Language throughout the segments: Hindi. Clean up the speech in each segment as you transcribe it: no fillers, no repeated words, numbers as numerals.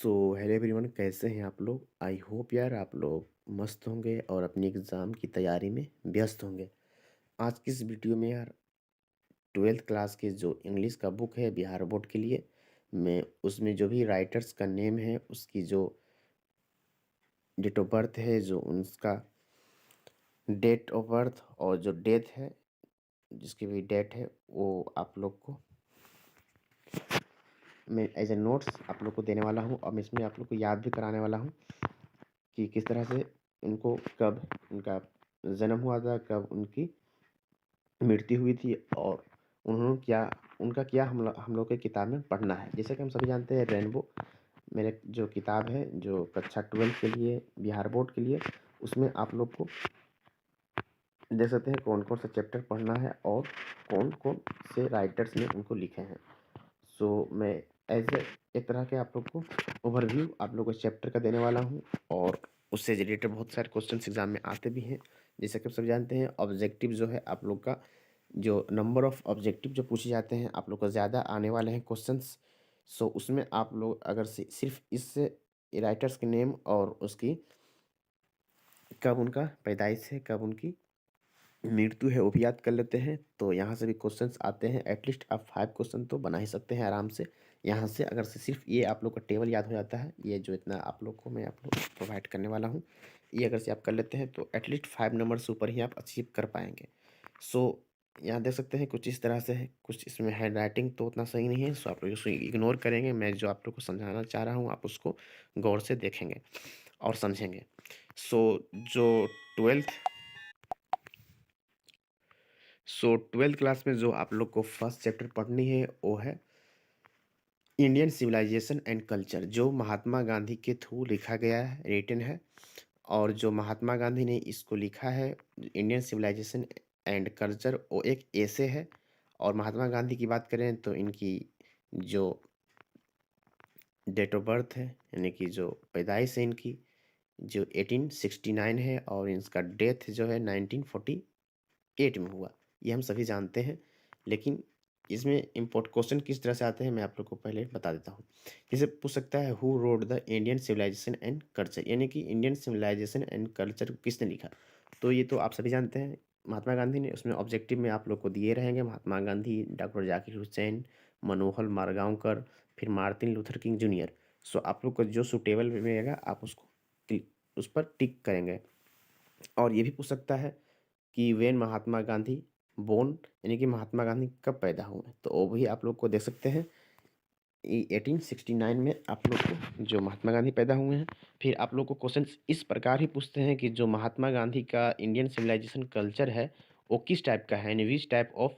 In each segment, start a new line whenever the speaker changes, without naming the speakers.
हेलो एवरीवन, कैसे हैं आप लोग। आई होप यार आप लोग मस्त होंगे और अपनी एग्ज़ाम की तैयारी में व्यस्त होंगे। आज की इस वीडियो में यार 12th क्लास के जो इंग्लिश का बुक है बिहार बोर्ड के लिए, मैं उसमें जो भी राइटर्स का नेम है, उसकी जो डेट ऑफ बर्थ है, जो उसका डेट ऑफ बर्थ और जो डेथ है, जिसकी भी डेट है, वो आप लोग को मैं एज ए नोट्स आप लोग को देने वाला हूँ। और मैं इसमें आप लोग को याद भी कराने वाला हूँ कि किस तरह से उनको कब उनका जन्म हुआ था, कब उनकी मृत्यु हुई थी, और उन्होंने क्या उनका क्या हम लोग के किताब में पढ़ना है। जैसे कि हम सभी जानते हैं, रेनबो मेरे जो किताब है जो कक्षा 12 के लिए बिहार बोर्ड के लिए, उसमें आप लोग को देख सकते हैं कौन कौन सा चैप्टर पढ़ना है और कौन कौन से राइटर्स ने उनको लिखे हैं। मैं एज एक तरह के आप लोग को ओवरव्यू आप लोग को चैप्टर का देने वाला हूँ, और उससे रिलेटेड बहुत सारे क्वेश्चंस एग्जाम में आते भी हैं। जैसे कि आप सब जानते हैं, ऑब्जेक्टिव जो है आप लोग का, जो नंबर ऑफ ऑब्जेक्टिव जो पूछे जाते हैं आप लोग को ज़्यादा आने वाले हैं क्वेश्चंस। उसमें आप लोग अगर सिर्फ इस राइटर्स के नेम और उसकी कब उनका पैदाइश है, कब उनकी मृत्यु है, वो भी याद कर लेते हैं, तो यहाँ से भी क्वेश्चंस आते हैं। एटलीस्ट आप 5 क्वेश्चन तो बना ही सकते हैं आराम से यहाँ से। अगर से सिर्फ ये आप लोग का टेबल याद हो जाता है, ये जो इतना आप लोग को मैं आप लोग प्रोवाइड करने वाला हूँ, ये अगर से आप कर लेते हैं तो एटलीस्ट 5 नंबर से ऊपर ही आप अचीव कर पाएंगे। यहाँ देख सकते हैं कुछ इस तरह से है। कुछ इसमें हैंड राइटिंग तो उतना सही नहीं है, सो आप लोग उसको इग्नोर करेंगे। मैं जो आप लोग को समझाना चाह रहा हूँ, आप उसको गौर से देखेंगे और समझेंगे। जो 12th 12th क्लास में जो आप लोग को फर्स्ट चैप्टर पढ़नी है, वो है इंडियन सिविलाइजेशन एंड कल्चर, जो महात्मा गांधी के थ्रू लिखा गया है, रिटन है। और जो महात्मा गांधी ने इसको लिखा है, इंडियन सिविलाइजेशन एंड कल्चर, वो एक ऐसे है। और महात्मा गांधी की बात करें तो इनकी जो डेट ऑफ बर्थ है, यानी कि जो पैदाइश है इनकी, जो 1869 है, और इसका डेथ जो है 1948 में हुआ। ये हम सभी जानते हैं। लेकिन इसमें इम्पोर्ट क्वेश्चन किस तरह से आते हैं, मैं आप लोग को पहले बता देता हूँ। जैसे पूछ सकता है, who rode the Indian civilization and culture, यानी कि इंडियन सिविलाइजेशन एंड कल्चर किसने लिखा। तो ये तो आप सभी जानते हैं, महात्मा गांधी ने। उसमें ऑब्जेक्टिव में आप लोग को दिए रहेंगे महात्मा गांधी, डॉक्टर जाकिर हुसैन, मनोहर मारगांवकर, फिर मार्टिन लूथर किंग जूनियर। आप लोग को जो सुटेबल मिलेगा आप उसको उस पर टिक करेंगे। और ये भी पूछ सकता है कि वेन महात्मा गांधी बोर्न, यानी कि महात्मा गांधी कब पैदा हुए, तो वो भी आप लोग को देख सकते हैं। 1869 में आप लोग को जो महात्मा गांधी पैदा हुए हैं। फिर आप लोग को क्वेश्चन इस प्रकार ही पूछते हैं कि जो महात्मा गांधी का इंडियन सिविलाइजेशन कल्चर है, वो किस टाइप का है, यानी which type of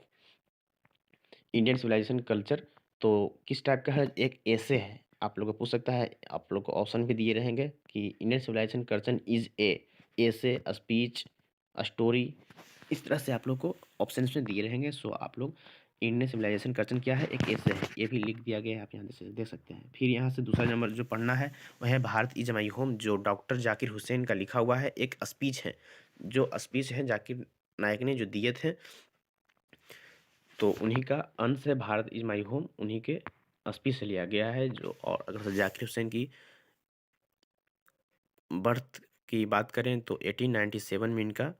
Indian civilization culture, तो किस टाइप का है, एक ऐसे है। आप लोग को पूछ सकता है। आप लोग को ऑप्शन भी दिए रहेंगे कि इंडियन सिविलाइजेशन कल्चर इज ऐसे, स्पीच, स्टोरी, इस तरह से आप लोग को ऑप्शन में दिए रहेंगे। आप लोग इंडियन सिविलाइजेशन कल्चर क्या है, एक ऐसे है, ये भी लिख दिया गया है, आप यहाँ से देख सकते हैं। फिर यहाँ से दूसरा नंबर जो पढ़ना है वह है भारत इज माई होम, जो डॉक्टर जाकिर हुसैन का लिखा हुआ है, एक स्पीच है। जो स्पीच है जाकिर नायक ने जो दिए थे, तो उन्हीं का अंश है भारत इज माई होम, उन्हीं के स्पीच से लिया गया है। जो और अगर जाकिर हुसैन की बर्थ की बात करें तो 1897 में इनका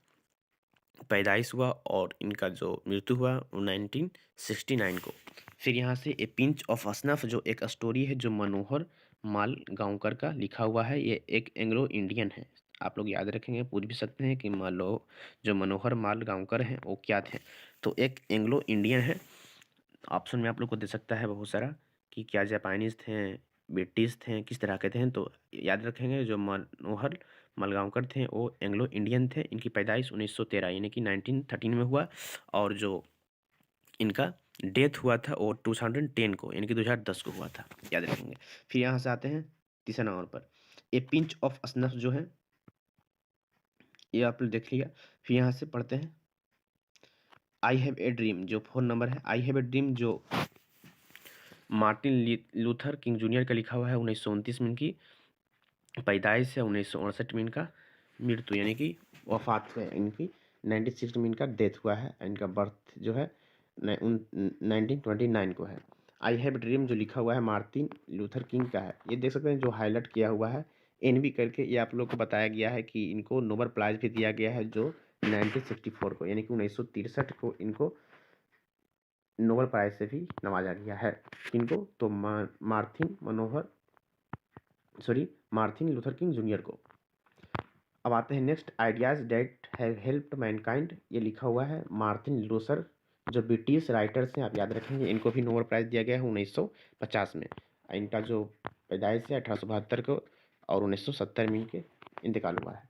पैदाइश हुआ, और इनका जो मृत्यु हुआ वो 1969 को। फिर यहाँ से ए पिंच ऑफ असनफ, जो एक स्टोरी है जो मनोहर माल गांवकर का लिखा हुआ है, ये एक एंग्लो इंडियन है। आप लोग याद रखेंगे, पूछ भी सकते हैं कि जो मनोहर माल गांवकर हैं वो क्या थे, तो एक एंग्लो इंडियन है। ऑप्शन में आप लोग को दे सकता है बहुत सारा कि क्या जापानीज थे, ब्रिटिश थे, किस तरह के थे। तो याद रखेंगे जो मनोहर मलगांवकर थे वो एंग्लो इंडियन थे। इनकी पैदाइश 1913 यानी कि 1913 में हुआ, और जो इनका डेथ हुआ था वो 2010 को, यानी कि 2010 को हुआ था, याद रखेंगे। फिर यहाँ से आते हैं तीसरा नंबर पर, ए पिंच ऑफ स्नफ जो है, ये आप लोग देख लिया। फिर यहाँ से पढ़ते हैं आई हैव ए ड्रीम, जो 4 नंबर है, आई हैव ए ड्रीम, जो मार्टिन लूथर किंग जूनियर का लिखा हुआ है। 1929 में इनकी पैदाइश है, 1968 में इनका मृत्यु, यानी कि वफात है इनकी, 96 में इनका डेथ हुआ है। इनका बर्थ जो है 1929 को है। आई हैव ड्रीम जो लिखा हुआ है मार्टिन लूथर किंग का है। ये देख सकते हैं जो हाईलाइट किया हुआ है एनबी करके, ये आप लोग को बताया गया है कि इनको नोबेल प्राइज़ भी दिया गया है जो 1964 को, यानी कि 1963 को इनको नोबेल प्राइज़ से भी नवाजा गया है। इनको तो मार्टिन लूथर किंग जूनियर को। अब आते हैं next, ideas that have helped Mankind. ये लिखा हुआ है मार्टिन लूथर, जो ब्रिटिश राइटर्स हैं, आप याद रखेंगे, इनको भी नोबेल प्राइज़ दिया गया है 1950 में। इनका जो पैदाइश है 1872 को और 1970 में इनके इंतकाल हुआ है।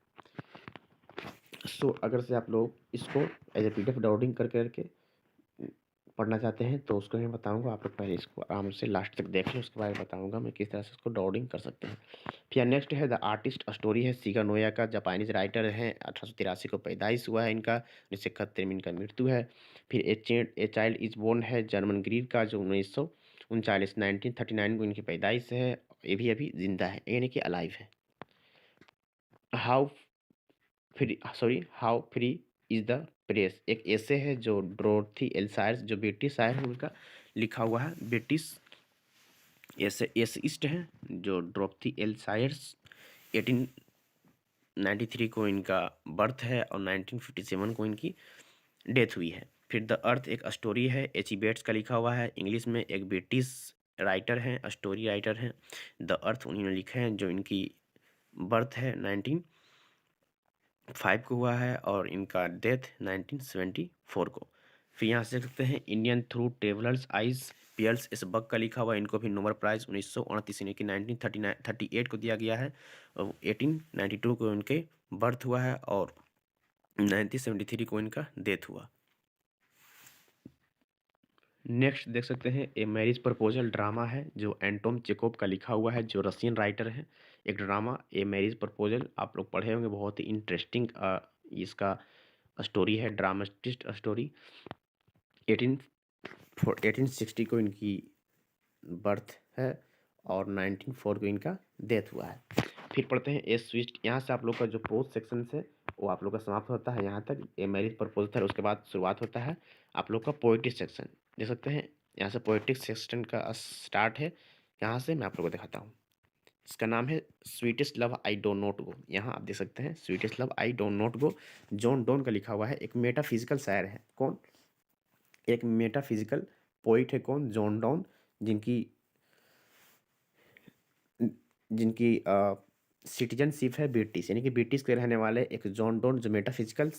सो अगर से आप लोग इसको एज ए PDF डाउनलोडिंग करके पढ़ना चाहते हैं तो उसको मैं बताऊंगा। आप लोग पहले इसको आराम से लास्ट तक देख लें, उसके बाद बताऊंगा मैं किस तरह से इसको डाउनलोडिंग कर सकते हैं। फिर नेक्स्ट है द आर्टिस्ट स्टोरी है सीगा नोया का, जापानीज राइटर हैं, 1883 को पैदाइश हुआ है इनका, 1971 में इनका मृत्यु है। फिर ए चाइल्ड इज बोर्न है जर्मन ग्रीड का, जो 1939 को इनकी पैदाइश है, ये भी अभी जिंदा है, यानी कि अलाइव है। How free is the press, एक ऐसे है जो डोरोथी एल सायर्स, जो ब्रिटिश शायर है उनका लिखा हुआ है, ब्रिटिश एसेइस्ट हैं जो डोरोथी एल सायर्स। 1893 को इनका बर्थ है और 1957 को इनकी डेथ हुई है। फिर द अर्थ एक स्टोरी है, H.E. बेट्स का लिखा हुआ है, इंग्लिश में, एक ब्रिटिश राइटर हैं, स्टोरी राइटर हैं। द अर्थ उन्होंने लिखे हैं, जो इनकी बर्थ है 1905 को हुआ है और इनका डेथ 1974 को। फिर यहाँ से देख सकते हैं Indian through travellers eyes, Pierce इस बक का लिखा हुआ है, इनको भी नोबेल प्राइज़ 1929 यानी कि 1938 को दिया गया है और 1892 को इनके बर्थ हुआ है और 1973 को इनका डेथ हुआ। नेक्स्ट देख सकते हैं ए मैरिज प्रपोजल ड्रामा है, जो एंटोन चेकोव का लिखा हुआ है, जो रशियन राइटर है। एक ड्रामा ए मैरिज प्रपोजल आप लोग पढ़े होंगे, बहुत ही इंटरेस्टिंग इसका स्टोरी है, ड्रामेटिस्ट स्टोरी। 1860 को इनकी बर्थ है और 1904 को इनका डेथ हुआ है। फिर पढ़ते हैं ए स्विच, यहाँ से आप लोग का जो पोस्ट सेक्शन है वो आप लोग का समाप्त होता है, यहाँ तक ए मैरिज प्रपोजल है, उसके बाद शुरुआत होता है आप लोग का पोइट्री सेक्शन। देख सकते हैं यहाँ से पोइट्री सेक्शन का स्टार्ट है, यहाँ से मैं आप लोग को दिखाता हूँ। इसका नाम है sweetest love I don't not go. यहाँ आप देख सकते हैं sweetest love I don't not go, John Donne का लिखा हुआ है, एक मेटाफिजिकल शायर है। कौन? एक मेटाफिजिकल पोइट है। कौन? जॉन डोन, जिनकी जिनकी सिटीजनशिप है ब्रिटिश, यानी कि ब्रिटिश के रहने वाले एक जॉन डोन, जो मेटाफिजिकल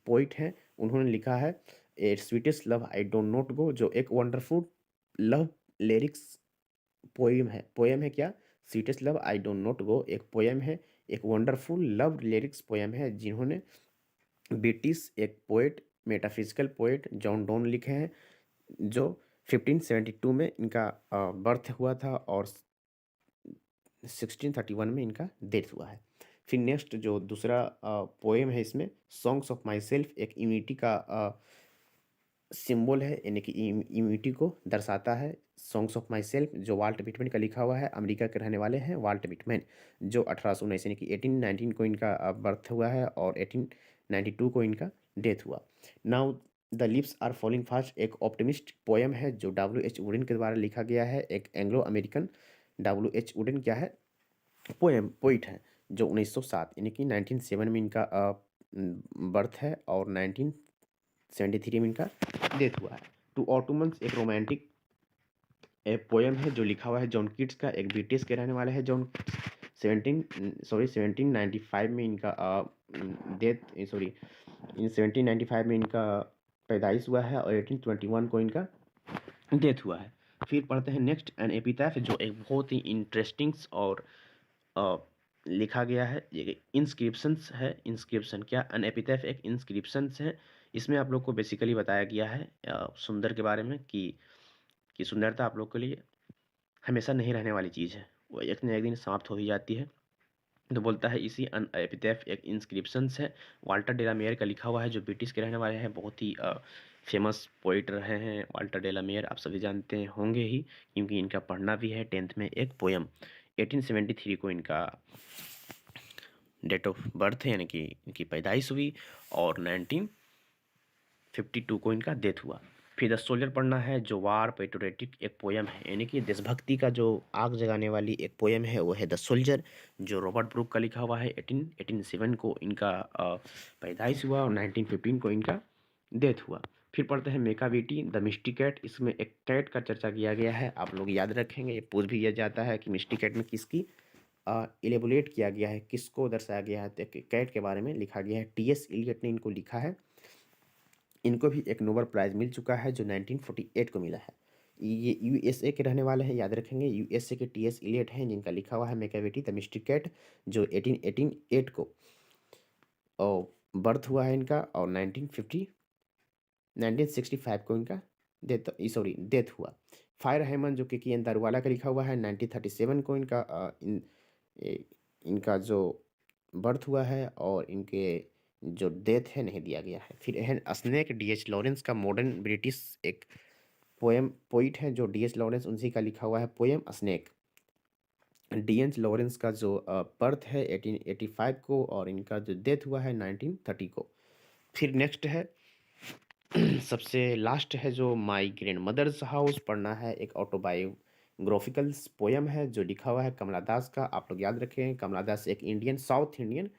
पोइट हैं, उन्होंने लिखा है a sweetest love I don't not go, जो एक वंडरफुल लव लिरिक्स पोएम है क्या? Sweetest love I don't not go एक पोएम है, एक वंडरफुल लव लिरिक्स पोएम है, जिन्होंने ब्रिटिश एक poet, metaphysical poet John Donne लिखे हैं, जो 1572 में इनका बर्थ हुआ था और 1631 में इनका डेथ हुआ है। फिर नेक्स्ट जो दूसरा पोएम है, इसमें सॉन्ग्स ऑफ माई सेल्फ, एक यूनिटी का सिंबल है, यानी कि यूनिटी को दर्शाता है। सॉन्ग्स ऑफ माई सेल्फ जो वाल्ट विटमैन का लिखा हुआ है, अमेरिका के रहने वाले हैं वाल्ट विटमैन, जो 1819 यानी कि 1819 को इनका बर्थ हुआ है और 1892 को इनका डेथ हुआ। Now the lips are falling fast एक ऑप्टिमिस्ट पोएम है, जो W.H. वुडन के द्वारा लिखा गया है, एक एंग्लो अमेरिकन W.H. वुडन क्या है? पोइट है, जो 1907 यानी कि 1907 में इनका बर्थ है और 1973 में इनका डेथ हुआ है। टू ऑटोमन्स एक रोमांटिक पोएम है, जो लिखा हुआ है जॉन कीट्स का, एक ब्रिटिश के रहने वाले हैं। जॉन 1795 में इनका इन 1795 में इनका पैदाइश हुआ है और 1821 को इनका डेथ हुआ है। फिर पढ़ते हैं नेक्स्ट एन एपिटैफ, जो एक बहुत ही इंटरेस्टिंग और लिखा गया है, ये इंस्क्रिप्शंस है। इंस्क्रिप्शन क्या? एन एपिटैफ एक इंस्क्रिप्शंस है। इसमें आप लोग को बेसिकली बताया गया है सुंदर के बारे में, कि सुंदरता आप लोग के लिए हमेशा नहीं रहने वाली चीज़ है, वो एक न एक दिन समाप्त हो ही जाती है। तो बोलता है इसी एन एपिटैफ एक इंस्क्रिप्शंस है, वाल्टर डेलामेयर का लिखा हुआ है, जो ब्रिटिश के रहने वाले हैं, बहुत ही फेमस पोइट रहे हैं वाल्टर डेलामेयर, आप सभी जानते होंगे ही, क्योंकि इनका पढ़ना भी है 10th में एक पोएम। 1873 को इनका डेट ऑफ बर्थ है, यानी कि इनकी पैदाइश हुई और 1952 को इनका डेथ हुआ। फिर द सोल्जर पढ़ना है जो वार पेट्रियोटिक एक पोयम है, यानी कि देशभक्ति का जो आग जगाने वाली एक पोयम है वो है द सोल्जर, जो रॉबर्ट ब्रूक का लिखा हुआ है। 1887 को इनका पैदाइश हुआ और 1915 को इनका डेथ हुआ। फिर पढ़ते हैं मेकाविटी द मिस्टी कैट। इसमें एक कैट का चर्चा किया गया है, आप लोग याद रखेंगे। ये पूछ भी किया जाता है कि मिस्टी कैट में किसकी इलेबोरेट किया गया है, किसको दर्शाया गया है, तो कैट के बारे में लिखा गया है। टी.एस. इलियट ने इनको लिखा है। इनको भी एक नोबेल प्राइज़ मिल चुका है जो 1948 को मिला है। ये यूएसए के रहने वाले हैं, याद रखेंगे। यूएसए के टी.एस. इलियट हैं जिनका लिखा हुआ है मेकाविटी द मिस्टी कैट, जो 1888 को बर्थ हुआ है इनका, और 1965 को इनका डेथ हुआ। फायर हेमन जो कि एन दारूवाला का लिखा हुआ है, 1937 को इनका जो बर्थ हुआ है, और इनके जो डेथ है नहीं दिया गया है। फिर है स्नेक, डी.एच. लॉरेंस का मॉडर्न ब्रिटिश एक पोइट है जो डी.एच. लॉरेंस, उनसी का लिखा हुआ है पोएम स्नेक। डी.एच. लॉरेंस का जो बर्थ है 1885 को, और इनका जो डेथ हुआ है 1930 को। फिर नेक्स्ट है सबसे लास्ट है जो माई ग्रैंड मदर्स हाउस पढ़ना है। एक ऑटोबायोग्राफिकल पोयम है जो लिखा हुआ है कमला दास का। आप लोग याद रखें, कमला दास एक साउथ इंडियन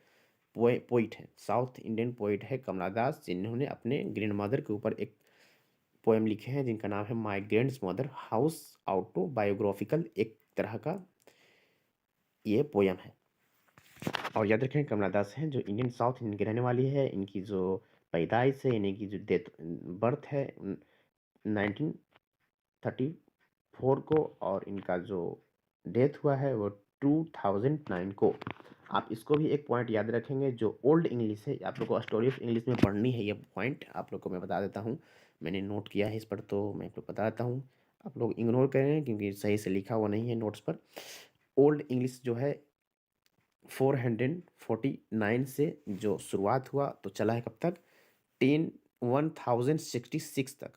पोइट है, साउथ इंडियन पोइट है कमला दास, जिन्होंने अपने ग्रैंड मदर के ऊपर एक पोएम लिखे हैं जिनका नाम है my grand mother house. Autobiographical एक तरह का ये पोयम है। और याद रखें कमला दास हैं जो इंडियन साउथ इंडियन की रहने वाली है। इनकी जो पैदाइश है, यानी कि जो डेथ बर्थ है 1934 को, और इनका जो डेथ हुआ है वो 2009 को। आप इसको भी एक पॉइंट याद रखेंगे, जो ओल्ड इंग्लिश है, आप लोग को स्टोरी ऑफ इंग्लिश में पढ़नी है। ये पॉइंट आप लोग को मैं बता देता हूँ, मैंने नोट किया है इस पर, तो मैं आप लोग बता देता हूँ। आप लोग इग्नोर करें क्योंकि सही से लिखा हुआ नहीं है नोट्स पर। ओल्ड इंग्लिश जो है 449 से जो शुरुआत हुआ तो चला है कब तक, 1066 तक।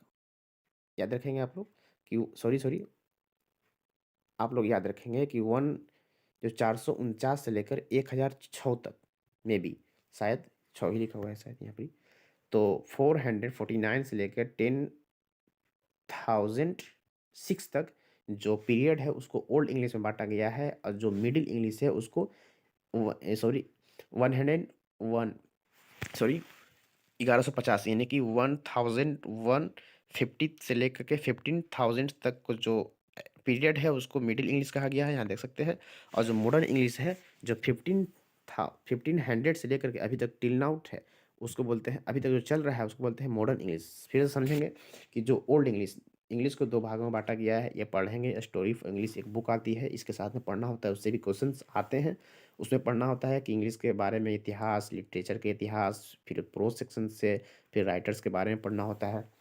याद रखेंगे आप लोग कि सॉरी आप लोग याद रखेंगे कि 449 से लेकर 1006 तक, मे बी शायद 6 ही लिखा हुआ है शायद यहाँ पर। तो 449 से लेकर 10,006 तक जो पीरियड है उसको ओल्ड इंग्लिश में बांटा गया है, और जो मिडिल इंग्लिश है उसको 101 1150, यानी कि 1150 से लेकर के 15,000 तक को जो पीरियड है उसको मिडिल इंग्लिश कहा गया है, यहाँ देख सकते हैं। और जो मॉडर्न इंग्लिश है जो 1500 से लेकर के अभी तक टिल नाउट है उसको बोलते हैं, अभी तक जो चल रहा है उसको बोलते हैं मॉडर्न इंग्लिश। फिर से समझेंगे कि जो ओल्ड इंग्लिश को दो भागों में बांटा गया है, ये पढ़ेंगे। स्टोरी ऑफ इंग्लिश एक बुक आती है, इसके साथ में पढ़ना होता है, उससे भी क्वेश्चंस आते हैं। उसमें पढ़ना होता है कि इंग्लिश के बारे में इतिहास, लिटरेचर के इतिहास, फिर प्रोज सेक्शन से फिर राइटर्स के बारे में पढ़ना होता है।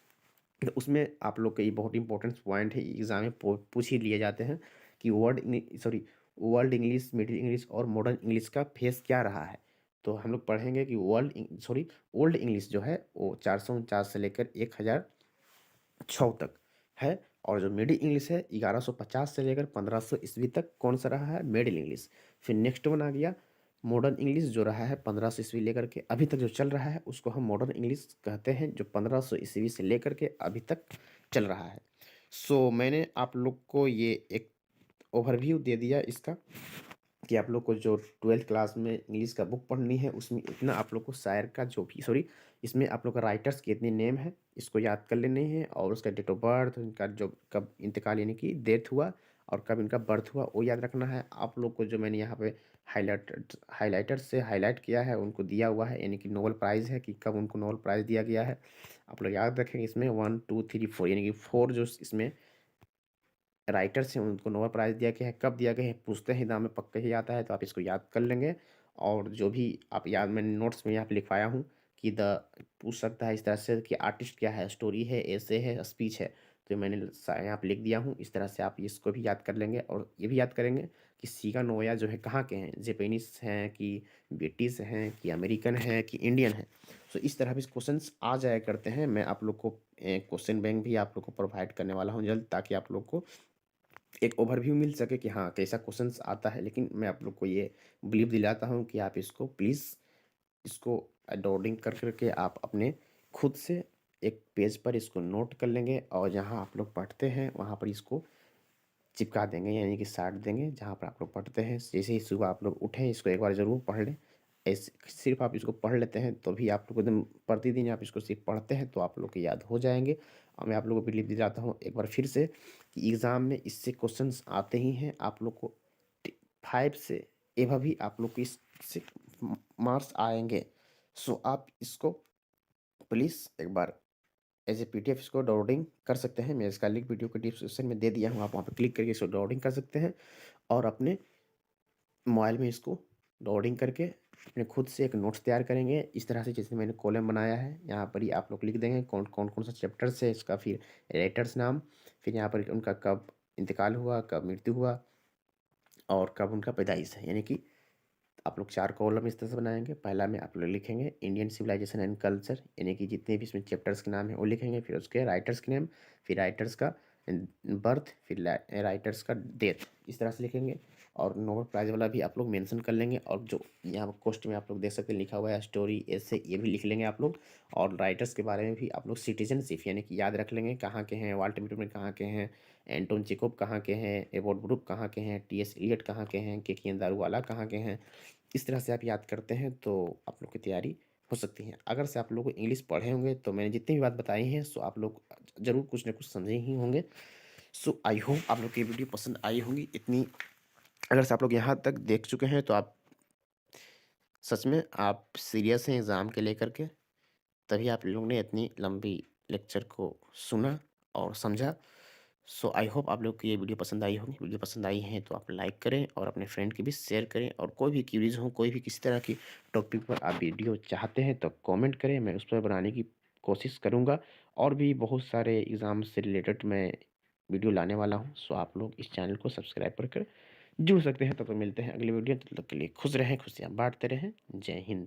तो उसमें आप लोग के ये बहुत इंपॉर्टेंट पॉइंट है, एग्जाम में पूछ ही लिए जाते हैं कि वर्ल्ड इंग्लिश, मिडिल इंग्लिश और मॉडर्न इंग्लिश का फेस क्या रहा है। तो हम लोग पढ़ेंगे कि ओल्ड इंग्लिश जो है वो 449 से लेकर 1006 तक है, और जो मिडिल इंग्लिश है 1150 से लेकर 1500 ईस्वी तक कौन सा रहा है, मिडिल इंग्लिश। फिर नेक्स्ट वन आ गया मॉडर्न इंग्लिश, जो रहा है 1500 ईस्वी लेकर के अभी तक जो चल रहा है उसको हम मॉडर्न इंग्लिश कहते हैं, जो 1500 ईस्वी से लेकर के अभी तक चल रहा है। सो मैंने आप लोग को ये एक ओवरव्यू दे दिया इसका, कि आप लोग को जो 12th क्लास में इंग्लिश का बुक पढ़नी है उसमें इतना आप लोग को शायर का जो भी इसमें आप लोग का राइटर्स के इतने नेम है इसको याद कर लेने हैं, और उसका डेट ऑफ बर्थ, उनका जो कब इंतकाल यानी कि डेथ हुआ और कब इनका बर्थ हुआ वो याद रखना है। आप लोग को जो मैंने यहाँ पे हाईलाइटर से हाईलाइट किया है उनको दिया हुआ है, यानी कि नोबेल प्राइज़ है कि कब उनको नोबेल प्राइज़ दिया गया है। आप लोग याद रखेंगे इसमें 1 2 3 4, यानी कि 4 जो इसमें राइटर्स हैं उनको नोबेल प्राइज़ दिया गया है, कब दिया गया है पूछते हैं एग्जाम में, पक्का ही आता है, तो आप इसको याद कर लेंगे। और जो भी आप याद, मैंने नोट्स में यहाँ पे लिखवाया हूँ कि पूछ सकता है इस तरह से कि आर्टिस्ट क्या है, स्टोरी है, एसे है, स्पीच है, तो मैंने यहाँ पे लिख दिया हूँ। इस तरह से आप इसको भी याद कर लेंगे, और ये भी याद करेंगे कि सीगा नोया जो है कहाँ के हैं, जापानीज हैं कि ब्रिटिश हैं कि अमेरिकन हैं कि इंडियन हैं। सो इस तरह भी क्वेश्चंस आ जाया करते हैं। मैं आप लोग को क्वेश्चन बैंक भी आप लोग को प्रोवाइड करने वाला हूँ जल्द, ताकि आप लोग को एक ओवरव्यू मिल सके कि हाँ कैसा क्वेश्चंस आता है। लेकिन मैं आप लोग को ये बिलीव दिलाता हूँ कि आप इसको प्लीज़ इसको डाउनलोडिंग कर करके आप अपने खुद से एक पेज पर इसको नोट कर लेंगे और जहाँ आप लोग पढ़ते हैं वहाँ पर इसको चिपका देंगे, यानी कि साट देंगे जहाँ पर आप लोग पढ़ते हैं। जैसे ही सुबह आप लोग उठें इसको एक बार ज़रूर पढ़ लें। ऐसे सिर्फ आप इसको पढ़ लेते हैं तो भी आप लोग एकदम प्रतिदिन आप इसको सिर्फ पढ़ते हैं तो आप लोग को याद हो जाएंगे। और मैं आप लोगों को बिलीव दिलाता हूँ एक बार फिर से कि एग्ज़ाम में इससे क्वेश्चंस आते ही हैं। आप लोग को 5 से एभव भी आप लोग को इससे मार्क्स आएंगे। सो आप इसको प्लीज़ एक बार एज ए पीडीएफ इसको डाउनलोडिंग कर सकते हैं। मैं इसका लिंक वीडियो के डिस्क्रिप्शन में दे दिया हूँ, आप वहाँ पर क्लिक करके इसको डाउनलोडिंग कर सकते हैं और अपने मोबाइल में इसको डाउनलोडिंग करके अपने खुद से एक नोट्स तैयार करेंगे। इस तरह से जैसे मैंने कॉलम बनाया है, यहाँ पर ही आप लोग लिख देंगे कौन कौन कौन सा चैप्टर्स है इसका, फिर राइटर्स नाम, फिर यहाँ पर उनका कब इंतकाल हुआ, कब मृत्यु हुआ और कब उनका पैदाइश है। यानी कि आप लोग 4 कॉलम इस तरह से बनाएंगे। पहला में आप लोग लिखेंगे इंडियन सिविलाइजेशन एंड कल्चर, यानी कि जितने भी इसमें चैप्टर्स के नाम है वो लिखेंगे। फिर उसके राइटर्स के नेम, फिर राइटर्स का बर्थ, फिर राइटर्स का डेथ, इस तरह से लिखेंगे। और नोबेल प्राइज़ वाला भी आप लोग मेंशन कर लेंगे। और जो यहाँ पोस्ट में आप लोग देख सकते हैं लिखा हुआ है स्टोरी, ऐसे ये भी लिख लेंगे आप लोग। और राइटर्स के बारे में भी आप लोग सिटीजनशिप यानी कि याद रख लेंगे कहाँ के हैं, वाल्टर व्हिटमैन कहाँ के हैं, एंटोन चेखव कहाँ के हैं, एबोट ब्रूक कहाँ के हैं, टी एस इलियट कहाँ के हैं, के एन दारूवाला कहाँ के हैं। इस तरह से आप याद करते हैं तो आप लोग की तैयारी हो सकती है। अगर से आप लोग को इंग्लिश पढ़े होंगे तो मैंने जितनी भी बात बताई हैं सो आप लोग ज़रूर कुछ ना कुछ समझे ही होंगे। सो आई होप आप लोग की वीडियो पसंद आई होंगी इतनी। अगर से आप लोग यहाँ तक देख चुके हैं तो आप सच में आप सीरियस हैं एग्ज़ाम के लेकर के, तभी आप लोग ने इतनी लंबी लेक्चर को सुना और समझा। सो आई होप आप लोग को ये वीडियो पसंद आई होगी। वीडियो पसंद आई है तो आप लाइक करें और अपने फ्रेंड के भी शेयर करें। और कोई भी क्यूरीज हो, कोई भी किसी तरह की टॉपिक पर आप वीडियो चाहते हैं तो कमेंट करें, मैं उस पर बनाने की कोशिश करूँगा। और भी बहुत सारे एग्ज़ाम से रिलेटेड मैं वीडियो लाने वाला हूँ। सो आप लोग इस चैनल को सब्सक्राइब कर जुड़ सकते हैं। तब तक मिलते हैं अगली वीडियो, तब तक के लिए खुश रहें, खुशियाँ बांटते रहें। जय हिंद।